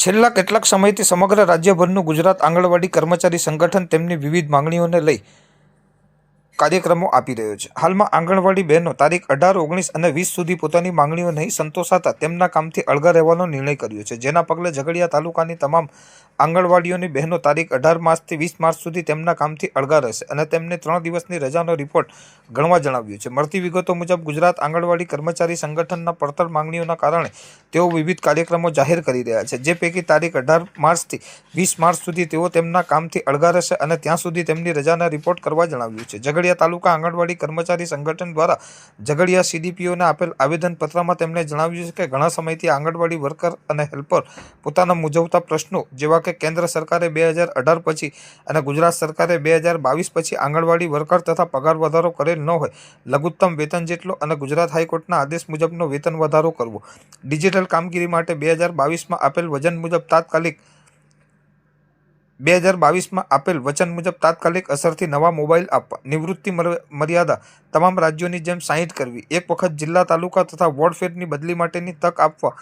છેલ્લા કેટલાક સમયથી સમગ્ર રાજ્યભરનું ગુજરાત આંગણવાડી કર્મચારી સંગઠન તેમની વિવિધ માંગણીઓને લઈ કાર્યક્રમો આપી રહ્યો છે। હાલમાં આંગણવાડી બહેનો તારીખ 18, 19 અને 20 સુધી પોતાની માંગણીઓ નહીં સંતોષાતા તેમના કામથી અળગા રહેવાનો નિર્ણય કર્યો છે, જેના પગલે ઝઘડિયા તાલુકાની તમામ આંગણવાડીઓની બહેનો તારીખ 18 માર્ચથી 20 માર્ચ સુધી તેમના કામથી અળગા રહેશે અને તેમને 3 દિવસની રજાનો રિપોર્ટ ગણવા જણાવ્યું છે। મળતી વિગતો મુજબ ગુજરાત આંગણવાડી કર્મચારી સંગઠનના પડતર માંગણીઓના કારણે તેઓ વિવિધ કાર્યક્રમો જાહેર કરી રહ્યા છે, જે પૈકી તારીખ 18 માર્ચથી 20 માર્ચ સુધી તેઓ તેમના કામથી અળગા રહેશે અને ત્યાં સુધી તેમની રજાના રિપોર્ટ કરવા જણાવ્યું છે। ઝઘડિયા તાલુકા આંગણવાડી કર્મચારી સંગઠન દ્વારા ઝઘડિયા સીડીપીઓને આપેલ આવેદનપત્રમાં તેમણે જણાવ્યું છે કે ઘણા સમયથી આંગણવાડી વર્કર અને હેલ્પર પોતાના મૂંઝવતા પ્રશ્નો જેવા કે કેન્દ્ર સરકારે 2018 પછી અને ગુજરાત સરકારે 2022 પછી આંગણવાડી વર્કર તથા પગાર વધારો કરેલ ન હોય, લઘુત્તમ વેતન જેટલો અને ગુજરાત હાઈકોર્ટના આદેશ મુજબનો વેતન વધારો કરવો, ડિજિટલ કામગીરી માટે 2022માં આપેલ વચન મુજબ તાત્કાલિક અસરથી નવા મોબાઈલ આપવા, નિવૃત્તિ મર્યાદા તમામ રાજ્યોની જેમ 60 કરવી, એક વખત જિલ્લા, તાલુકા તથા વોર્ડ ફેરની બદલી માટેની તક આપવા,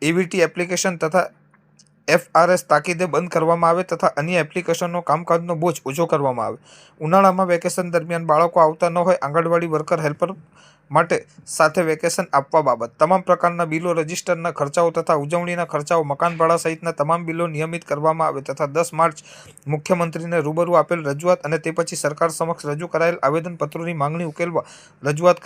એવીટી એપ્લિકેશન તથા FRS તાકીદે બંધ કરવામાં આવે તથા અન્ય એપ્લિકેશનો કામકાજનો બોજ ઓછો કરવામાં આવે, ઉનાળામાં વેકેશન દરમિયાન બાળકો આવતા ન હોય, આંગણવાડી વર્કર હેલ્પર માટે સાથે વેકેશન આપવા બાબત, તમામ પ્રકારના બિલો, રજિસ્ટરના ખર્ચાઓ તથા ઉજવણીના ખર્ચાઓ, મકાન ભાડા સહિતના તમામ બિલો નિયમિત કરવામાં આવે તથા 10 માર્ચ મુખ્યમંત્રીને રૂબરૂ આપેલ રજૂઆત અને તે પછી સરકાર સમક્ષ રજૂ કરાયેલ આવેદનપત્રોની માંગણી ઉકેલવા રજૂઆત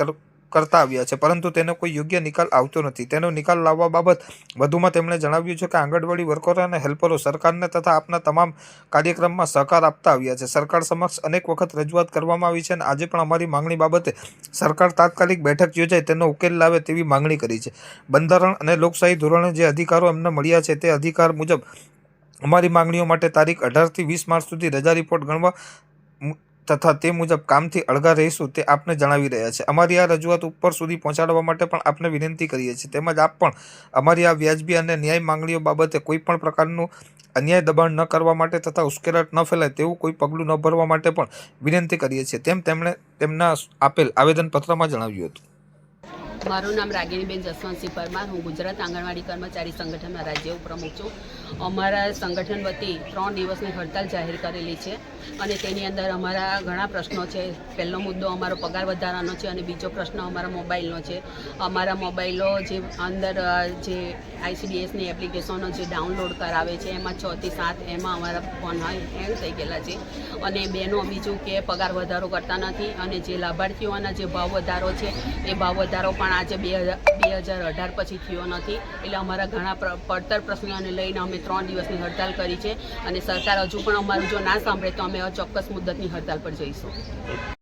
કરતા આવ્યા છે, પરંતુ તેનો કોઈ યોગ્ય નિકાલ આવતો નથી। તેનો નિકાલ લાવવા બાબત વધુમાં તેમણે જણાવ્યું છે કે આંગણવાડી વર્કરો અને હેલ્પરો સરકારને તથા આપના તમામ કાર્યક્રમમાં સહકાર આપતા આવ્યા છે। સરકાર સમક્ષ અનેક વખત રજૂઆત કરવામાં આવી છે અને આજે પણ અમારી માંગણી બાબતે સરકાર તાત્કાલિક બેઠક યોજાય તેનો ઉકેલ લાવે તેવી માંગણી કરી છે। બંધારણ અને લોકશાહી ધોરણે જે અધિકારો અમને મળ્યા છે તે અધિકાર મુજબ અમારી માંગણીઓ માટે તારીખ 18થી 20 માર્ચ સુધી રજા રિપોર્ટ ગણવા તથા તે મુજબ કામથી અળગા રહીશું તે આપને જણાવી રહ્યા છે। અમારી આ રજૂઆત ઉપર સુધી પહોંચાડવા માટે પણ આપને વિનંતી કરીએ છીએ, તેમજ આપ પણ અમારી આ વ્યાજબી અને ન્યાય માંગણીઓ બાબતે કોઈ પણ પ્રકારનું અન્યાય દબાણ ન કરવા માટે તથા ઉશ્કેરાટ ન ફેલાય તેવું કોઈ પગલું ન ભરવા માટે પણ વિનંતી કરીએ છીએ, તેમ તેમણે તેમના આપેલ આવેદનપત્રમાં જણાવ્યું હતું। મારું નામ રાગિણીબેન જસવંતસિંહ પરમાર, હું ગુજરાત આંગણવાડી કર્મચારી સંગઠનના રાજ્ય ઉપપ્રમુખ છું। અમારા સંગઠન વતી 3 દિવસની હડતાલ જાહેર કરેલી છે અને તેની અંદર અમારા ઘણા પ્રશ્નો છે। પહેલો મુદ્દો અમારો પગાર વધારાનો છે અને બીજો પ્રશ્ન અમારા મોબાઈલનો છે। અમારા મોબાઈલો જે અંદર જે ICDSની એપ્લિકેશનો જે ડાઉનલોડ કરાવે છે એમાં 6 થી 7 એમાં અમારા ફોન હેંગ થઈ ગયેલા છે અને બેનો બીજું કે પગાર વધારો કરતા નથી અને જે લાભાર્થીઓના જે ભાવ વધારો છે એ ભાવ વધારો પણ આજે 2018 પછી થયો નથી, એટલે અમારા ઘણા પડતર પ્રશ્નોને લઈને અમે 3 દિવસની હડતાલ કરી છે અને સરકાર હજુ પણ અમારું જો ના સાંભળે તો અમે અચોક્કસ મુદ્દતની હડતાલ પર જઈશું।